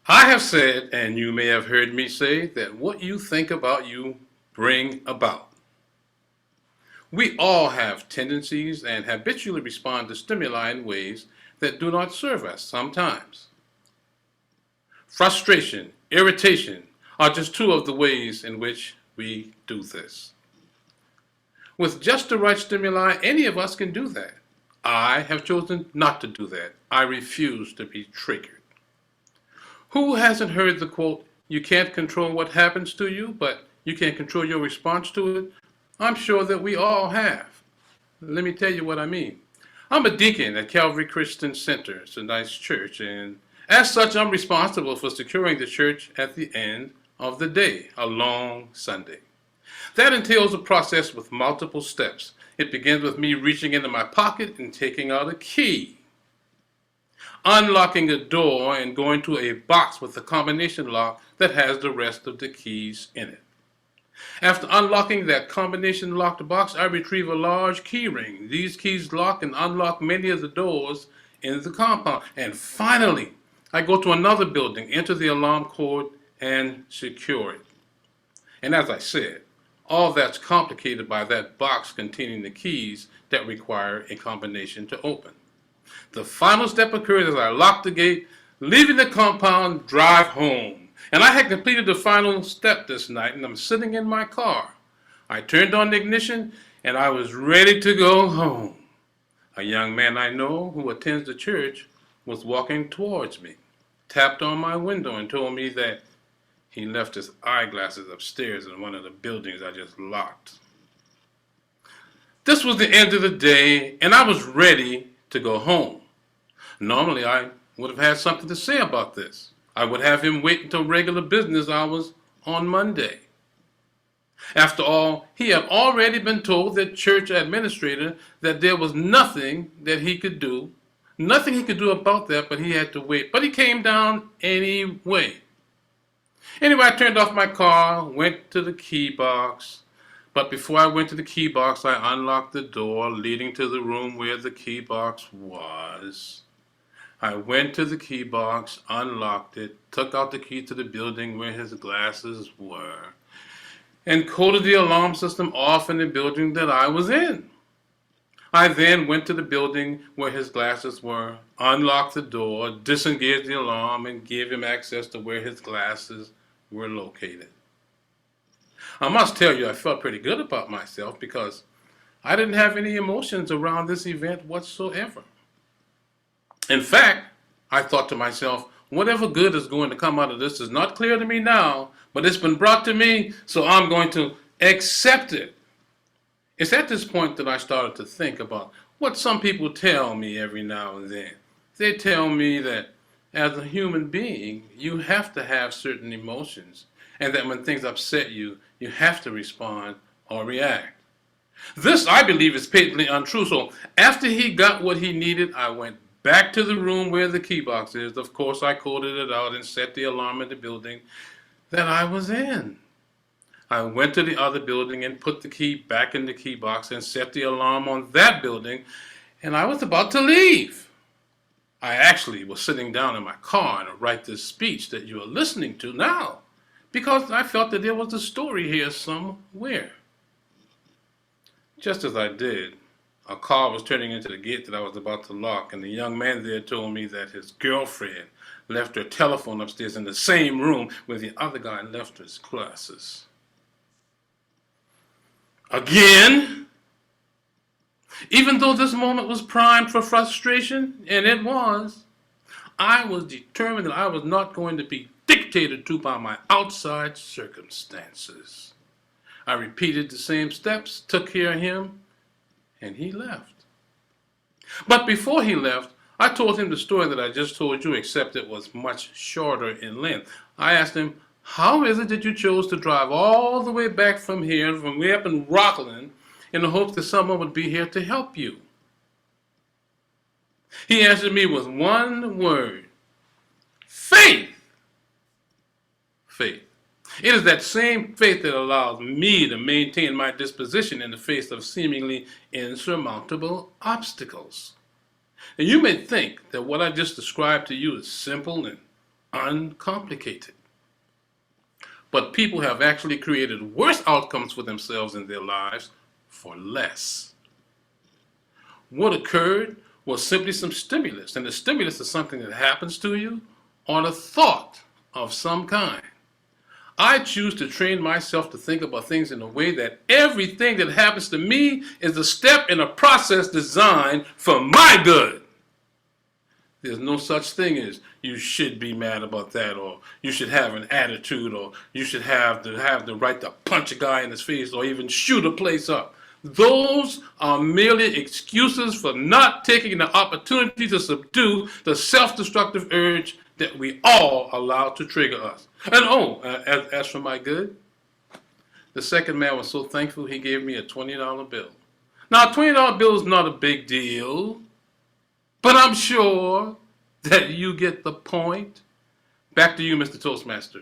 I have said, and you may have heard me say, that what you think about you bring about. We all have tendencies and habitually respond to stimuli in ways that do not serve us sometimes. Frustration, irritation are just two of the ways in which we do this. With just the right stimuli, any of us can do that. I have chosen not to do that. I refuse to be triggered. Who hasn't heard the quote, "You can't control what happens to you, but you can control your response to it"? I'm sure that we all have. Let me tell you what I mean. I'm a deacon at Calvary Christian Center. It's a nice church, and as such, I'm responsible for securing the church at the end of the day, a long Sunday. That entails a process with multiple steps. It begins with me reaching into my pocket and taking out a key, unlocking a door and going to a box with a combination lock that has the rest of the keys in it. After unlocking that combination locked box, I retrieve a large key ring. These keys lock and unlock many of the doors in the compound. And finally, I go to another building, enter the alarm code, and secure it. And as I said, all that's complicated by that box containing the keys that require a combination to open. The final step occurs as I lock the gate, leaving the compound, drive home. And I had completed the final step this night, and I'm sitting in my car. I turned on the ignition, and I was ready to go home. A young man I know who attends the church was walking towards me, tapped on my window, and told me that he left his eyeglasses upstairs in one of the buildings I just locked. This was the end of the day, and I was ready to go home. Normally, I would have had something to say about this. I would have him wait until regular business hours on Monday. After all, he had already been told that church administrator that there was nothing that he could do, nothing he could do about that, but he had to wait. But he came down anyway. Anyway, I turned off my car, went to the key box, but before I went to the key box, I unlocked the door leading to the room where the key box was. I went to the key box, unlocked it, took out the key to the building where his glasses were, and coded the alarm system off in the building that I was in. I then went to the building where his glasses were, unlocked the door, disengaged the alarm, and gave him access to where his glasses were located. I must tell you, I felt pretty good about myself because I didn't have any emotions around this event whatsoever. In fact, I thought to myself, whatever good is going to come out of this is not clear to me now, but it's been brought to me, so I'm going to accept it. It's at this point that I started to think about what some people tell me every now and then. They tell me that as a human being, you have to have certain emotions, and that when things upset you, you have to respond or react. This, I believe, is patently untrue. So after he got what he needed, I went back to the room where the key box is. Of course, I coded it out and set the alarm in the building that I was in. I went to the other building and put the key back in the key box and set the alarm on that building, and I was about to leave. I actually was sitting down in my car to write this speech that you are listening to now because I felt that there was a story here somewhere. Just as I did, a car was turning into the gate that I was about to lock, and the young man there told me that his girlfriend left her telephone upstairs in the same room where the other guy left his glasses. Again, even though this moment was primed for frustration, and it was, I was determined that I was not going to be dictated to by my outside circumstances. I repeated the same steps, took care of him, and he left. But before he left, I told him the story that I just told you, except it was much shorter in length. I asked him, how is it that you chose to drive all the way back from here, from way up in Rockland, in the hopes that someone would be here to help you? He answered me with one word: faith. Faith. It is that same faith that allows me to maintain my disposition in the face of seemingly insurmountable obstacles. And you may think that what I just described to you is simple and uncomplicated. But people have actually created worse outcomes for themselves in their lives for less. What occurred was simply some stimulus, and the stimulus is something that happens to you on a thought of some kind. I choose to train myself to think about things in a way that everything that happens to me is a step in a process designed for my good. There's no such thing as you should be mad about that, or you should have an attitude, or you should have the right to punch a guy in his face, or even shoot a place up. Those are merely excuses for not taking the opportunity to subdue the self-destructive urge that we all allow to trigger us. And as for my good, the second man was so thankful he gave me a $20 bill. Now, a $20 bill is not a big deal, but I'm sure that you get the point. Back to you, Mr. Toastmaster.